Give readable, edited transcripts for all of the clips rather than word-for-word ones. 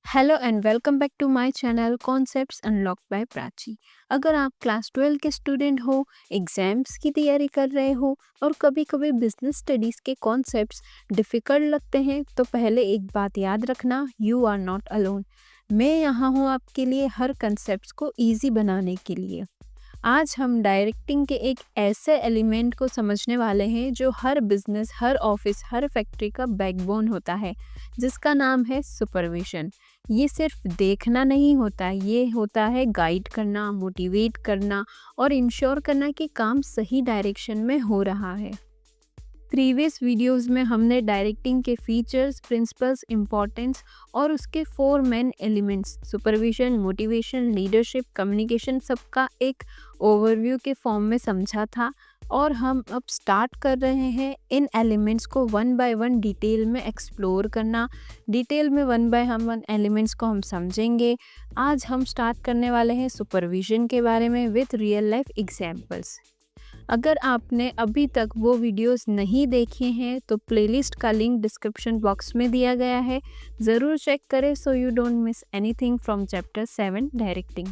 Hello and welcome back to my channel concepts unlocked by Prachi. अगर आप class 12 के student हो, एग्जाम्स की तैयारी कर रहे हो और कभी कभी बिजनेस स्टडीज़ के कॉन्सेप्ट्स डिफ़िकल्ट लगते हैं तो पहले एक बात याद रखना, यू आर नॉट अलोन। मैं यहाँ हूँ आपके लिए हर कंसेप्ट को ईजी बनाने के लिए। आज हम डायरेक्टिंग के एक ऐसे एलिमेंट को समझने वाले हैं जो हर बिजनेस, हर ऑफिस, हर फैक्ट्री का बैकबोन होता है, जिसका नाम है सुपरविजन। ये सिर्फ देखना नहीं होता, ये होता है गाइड करना, मोटिवेट करना और इंश्योर करना कि काम सही डायरेक्शन में हो रहा है। प्रीवियस वीडियोस में हमने डायरेक्टिंग के फीचर्स, प्रिंसिपल्स, इम्पोर्टेंस और उसके 4 main elements supervision, motivation, leadership, communication सबका एक ओवरव्यू के फॉर्म में समझा था। और हम अब स्टार्ट कर रहे हैं इन एलिमेंट्स को वन बाय वन डिटेल में एक्सप्लोर करना। डिटेल में वन बाय वन एलिमेंट्स को हम समझेंगे। आज हम स्टार्ट करने वाले हैं सुपरविजन के बारे में विथ रियल लाइफ एग्जाम्पल्स। अगर आपने अभी तक वो वीडियोस नहीं देखे हैं तो प्लेलिस्ट का लिंक डिस्क्रिप्शन बॉक्स में दिया गया है, ज़रूर चेक करें so you don't miss anything from chapter 7 directing.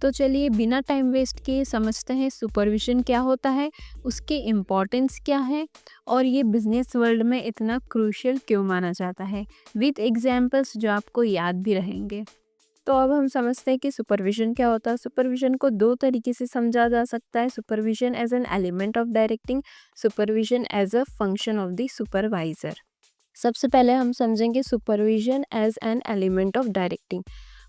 तो चलिए बिना टाइम वेस्ट किए समझते हैं सुपरविजन क्या होता है, उसकी इम्पोर्टेंस क्या है और ये बिजनेस वर्ल्ड में इतना क्रूशियल क्यों माना जाता है, विथ एग्जाम्पल्स जो आपको याद भी रहेंगे। तो अब हम समझते हैं कि सुपरविजन क्या होता है। सुपरविजन को दो तरीके से समझा जा सकता है, supervision as an element of directing, supervision as a function of the supervisor. सबसे पहले हम समझेंगे supervision as an element of directing.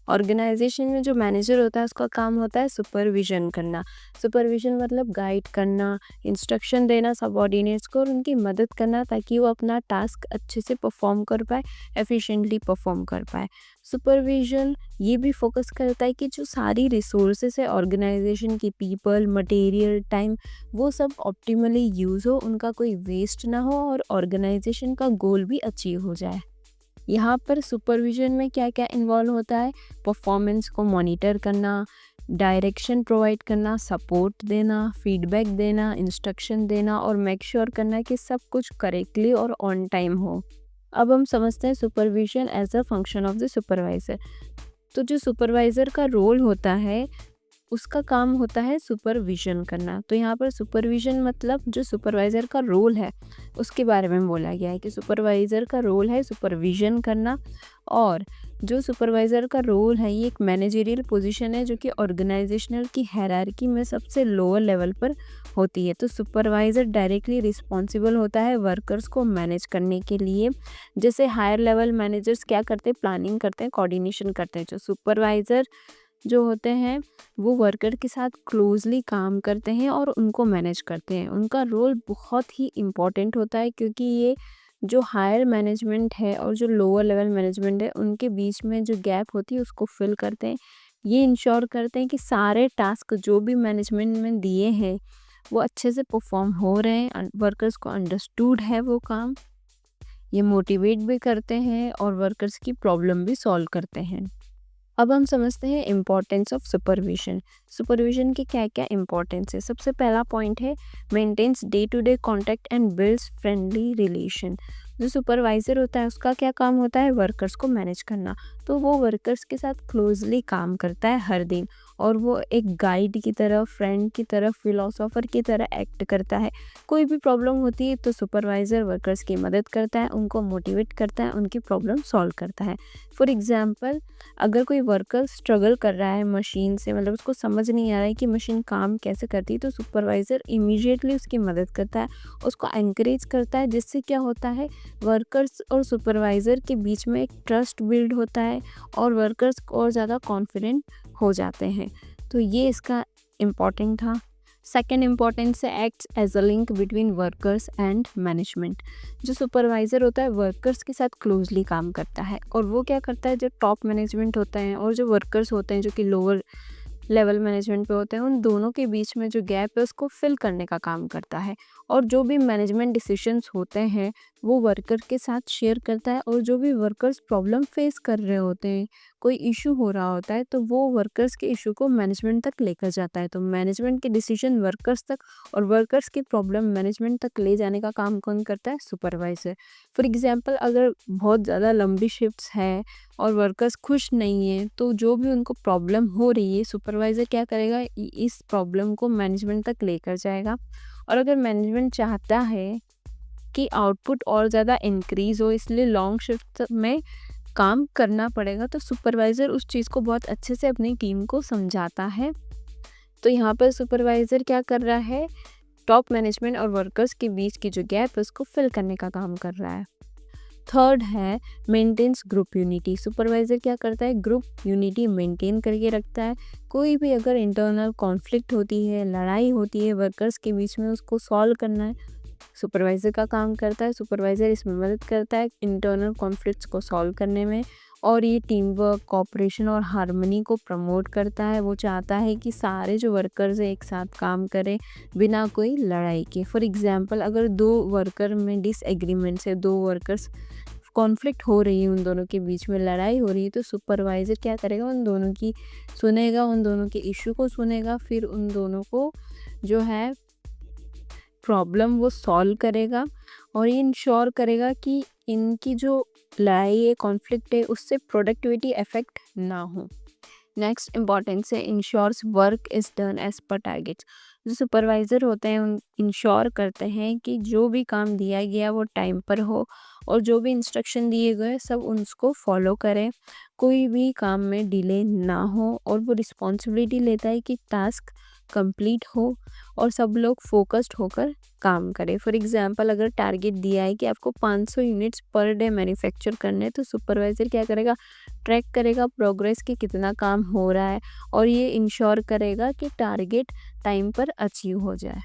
Organisation में जो मैनेजर होता है उसका काम होता है सुपरविजन करना। सुपरविजन मतलब गाइड करना, इंस्ट्रक्शन देना सबऑर्डिनेट्स को और उनकी मदद करना ताकि वो अपना टास्क अच्छे से परफॉर्म कर पाए, एफिशिएंटली परफॉर्म कर पाए। सुपरविजन ये भी फोकस करता है कि जो सारी रिसोर्सेस है ऑर्गेनाइजेशन की, पीपल, मटेरियल, टाइम, वो सब ऑप्टिमली यूज़ हो, उनका कोई वेस्ट ना हो और ऑर्गेनाइजेशन का गोल भी अचीव हो जाए। यहाँ पर सुपरविजन में क्या क्या इन्वॉल्व होता है, परफॉर्मेंस को मॉनिटर करना, डायरेक्शन प्रोवाइड करना, सपोर्ट देना, फीडबैक देना, इंस्ट्रक्शन देना और मेक श्योर करना कि सब कुछ करेक्टली और ऑन टाइम हो। अब हम समझते हैं supervision as a function of the supervisor. तो जो सुपरवाइज़र का रोल होता है उसका काम होता है सुपरविजन करना। तो यहाँ पर सुपरविजन मतलब जो सुपरवाइज़र का रोल है उसके बारे में बोला गया है कि सुपरवाइज़र का रोल है सुपरविजन करना। और जो सुपरवाइज़र का रोल है ये एक मैनेजरियल पोजीशन है जो कि ऑर्गेनाइजेशनल की हायरार्की में सबसे लोअर लेवल पर होती है। तो सुपरवाइज़र डायरेक्टली रिस्पॉन्सिबल होता है वर्कर्स को मैनेज करने के लिए। जैसे हायर लेवल मैनेजर्स क्या करते हैं, प्लानिंग करते हैं, कोऑर्डिनेशन करते हैं। जो सुपरवाइज़र जो होते हैं वो वर्कर के साथ क्लोजली काम करते हैं और उनको मैनेज करते हैं। उनका रोल बहुत ही इम्पॉर्टेंट होता है क्योंकि ये जो हायर मैनेजमेंट है और जो लोअर लेवल मैनेजमेंट है उनके बीच में जो गैप होती है उसको फिल करते हैं। ये इंश्योर करते हैं कि सारे टास्क जो भी मैनेजमेंट में दिए हैं वो अच्छे से परफॉर्म हो रहे हैं, वर्कर्स को अंडरस्टूड है वो काम। ये मोटिवेट भी करते हैं और वर्कर्स की प्रॉब्लम भी सॉल्व करते हैं। अब हम समझते हैं इम्पोर्टेंस ऑफ सुपरविजन। सुपरविजन की क्या क्या इम्पोर्टेंस है। सबसे पहला पॉइंट है maintains day to day contact and builds friendly relation. जो सुपरवाइज़र होता है उसका क्या काम होता है, वर्कर्स को मैनेज करना। तो वो वर्कर्स के साथ क्लोजली काम करता है हर दिन और वो एक गाइड की तरह, फ्रेंड की तरह, फिलोसोफर की तरह एक्ट करता है। कोई भी प्रॉब्लम होती है तो सुपरवाइज़र वर्कर्स की मदद करता है, उनको मोटिवेट करता है, उनकी प्रॉब्लम सॉल्व करता है। फॉर एग्जाम्पल, अगर कोई वर्कर स्ट्रगल कर रहा है मशीन से, मतलब उसको समझ नहीं आ रहा है कि मशीन काम कैसे करती है, तो सुपरवाइज़र इमीडिएटली उसकी मदद करता है, उसको एनकरेज करता है, जिससे क्या होता है वर्कर्स और सुपरवाइज़र के बीच में एक ट्रस्ट बिल्ड होता है और वर्कर्स और ज़्यादा कॉन्फिडेंट हो जाते हैं। तो ये इसका इम्पॉर्टेंट था। सेकेंड इम्पॉर्टेंस है acts as a link between workers and management. जो सुपरवाइज़र होता है वर्कर्स के साथ क्लोजली काम करता है और वो क्या करता है, जो टॉप मैनेजमेंट होता है और जो वर्कर्स होते हैं जो कि लोअर लेवल मैनेजमेंट पे होते हैं, उन दोनों के बीच में जो गैप है उसको फिल करने का काम करता है। और जो भी मैनेजमेंट डिसीजंस होते हैं वो वर्कर के साथ शेयर करता है, और जो भी वर्कर्स प्रॉब्लम फेस कर रहे होते हैं, कोई इशू हो रहा होता है, तो वो वर्कर्स के इशू को मैनेजमेंट तक लेकर जाता है। तो मैनेजमेंट के डिसीजन वर्कर्स तक और वर्कर्स की प्रॉब्लम मैनेजमेंट तक ले जाने का काम कौन करता है? सुपरवाइज़र। फॉर एग्जांपल, अगर बहुत ज़्यादा लंबी शिफ्ट्स है और वर्कर्स खुश नहीं हैं, तो जो भी उनको प्रॉब्लम हो रही है, सुपरवाइज़र क्या करेगा? इस प्रॉब्लम को मैनेजमेंट तक लेकर जाएगा। और अगर मैनेजमेंट चाहता है कि आउटपुट और ज़्यादा इंक्रीज़ हो, इसलिए लॉन्ग शिफ्ट में काम करना पड़ेगा, तो सुपरवाइज़र उस चीज़ को बहुत अच्छे से अपनी टीम को समझाता है। तो यहाँ पर सुपरवाइज़र क्या कर रहा है? टॉप मैनेजमेंट और वर्कर्स के बीच की जो गैप है उसको फिल करने का काम कर रहा है। थर्ड है मेंटेन्स ग्रुप यूनिटी। सुपरवाइज़र क्या करता है? ग्रुप यूनिटी मेंटेन करके रखता है। कोई भी अगर इंटरनल कॉन्फ्लिक्ट होती है, लड़ाई होती है वर्कर्स के बीच में, उसको सॉल्व करना है, सुपरवाइज़र का काम करता है। सुपरवाइज़र इसमें मदद करता है इंटरनल कॉन्फ्लिक्ट्स को सॉल्व करने में, और ये टीम वर्क, कोऑपरेशन और हार्मनी को प्रमोट करता है। वो चाहता है कि सारे जो वर्कर्स हैं एक साथ काम करें बिना कोई लड़ाई के। फॉर एग्जांपल, अगर दो वर्कर में डिसएग्रीमेंट्स है, दो वर्कर्स कॉन्फ्लिक्ट हो रही है, उन दोनों के बीच में लड़ाई हो रही है, तो सुपरवाइज़र क्या करेगा? उन दोनों की सुनेगा, उन दोनों के इशू को सुनेगा, फिर उन दोनों को जो है प्रॉब्लम वो सॉल्व करेगा, और ये इंश्योर करेगा कि इनकी जो लड़ाई है, कॉन्फ्लिक्ट है, उससे प्रोडक्टिविटी अफेक्ट ना हो। नेक्स्ट इम्पॉर्टेंस है ensures work is done as per targets. जो सुपरवाइज़र होते हैं उन इंश्योर करते हैं कि जो भी काम दिया गया वो टाइम पर हो, और जो भी इंस्ट्रक्शन दिए गए सब उनको फॉलो करें, कोई भी काम में डिले ना हो, और वो रिस्पॉन्सिबिलिटी लेता है कि टास्क कंप्लीट हो और सब लोग फोकस्ड होकर काम करें। फॉर एग्जांपल, अगर टारगेट दिया है कि आपको 500 यूनिट्स पर डे मैन्युफैक्चर करने हैं, तो सुपरवाइज़र क्या करेगा? ट्रैक करेगा प्रोग्रेस कि कितना काम हो रहा है, और ये इंश्योर करेगा कि टारगेट टाइम पर अचीव हो जाए।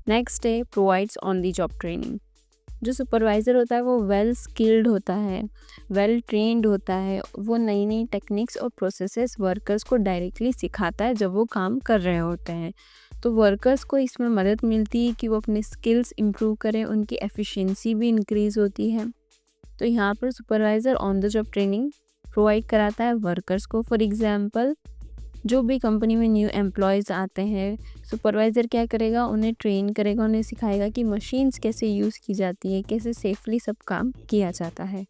नेक्स्ट है provides on the job training. जो सुपरवाइज़र होता है वो वेल स्किल्ड होता है, वेल ट्रेंड होता है। वो नई नई टेक्निक्स और प्रोसेसेस वर्कर्स को डायरेक्टली सिखाता है जब वो काम कर रहे होते हैं। तो वर्कर्स को इसमें मदद मिलती है कि वो अपने स्किल्स इम्प्रूव करें, उनकी एफिशिएंसी भी इंक्रीज़ होती है। तो यहाँ पर supervisor on the job training provide कराता है वर्कर्स को। फॉर एग्जांपल, जो भी कंपनी में न्यू एम्प्लॉयज़ आते हैं, सुपरवाइज़र क्या करेगा? उन्हें ट्रेन करेगा, उन्हें सिखाएगा कि मशीन्स कैसे यूज़ की जाती है, कैसे सेफली सब काम किया जाता है।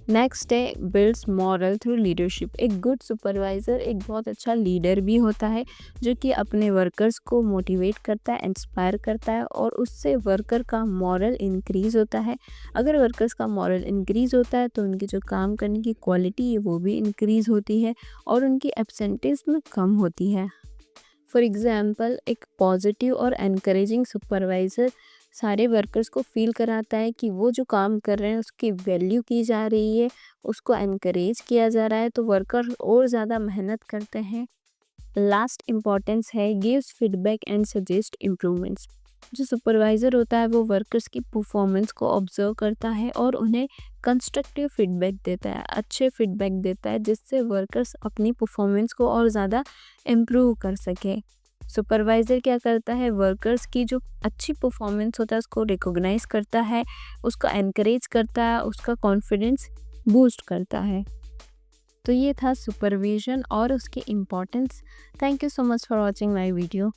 नेक्स्ट है बिल्ड्स मॉरल थ्रू लीडरशिप। एक गुड सुपरवाइज़र एक बहुत अच्छा लीडर भी होता है, जो कि अपने वर्कर्स को मोटिवेट करता है, इंस्पायर करता है, और उससे वर्कर का मॉरल इंक्रीज़ होता है। अगर वर्कर्स का मॉरल इंक्रीज़ होता है तो उनकी जो काम करने की क्वालिटी है वो भी इंक्रीज़ होती है, और उनकी एब्सेंटिज्म कम होती है। फॉर एग्जाम्पल, एक पॉजिटिव और एनकरेजिंग सुपरवाइज़र सारे वर्कर्स को फील कराता है कि वो जो काम कर रहे हैं उसकी वैल्यू की जा रही है, उसको एनकरेज किया जा रहा है, तो वर्कर और ज़्यादा मेहनत करते हैं। लास्ट इम्पॉर्टेंस है gives feedback and suggest improvements. जो सुपरवाइज़र होता है वो वर्कर्स की परफॉर्मेंस को ऑब्जर्व करता है और उन्हें कंस्ट्रक्टिव फीडबैक देता है, अच्छे फीडबैक देता है, जिससे वर्कर्स अपनी परफॉर्मेंस को और ज़्यादा इम्प्रूव कर सके। सुपरवाइज़र क्या करता है? वर्कर्स की जो अच्छी परफॉर्मेंस होता है उसको रिकॉग्नाइज करता है, उसको एनकरेज करता है, उसका कॉन्फिडेंस बूस्ट करता है। तो ये था सुपरविजन और उसके importance. Thank you so much for watching my video.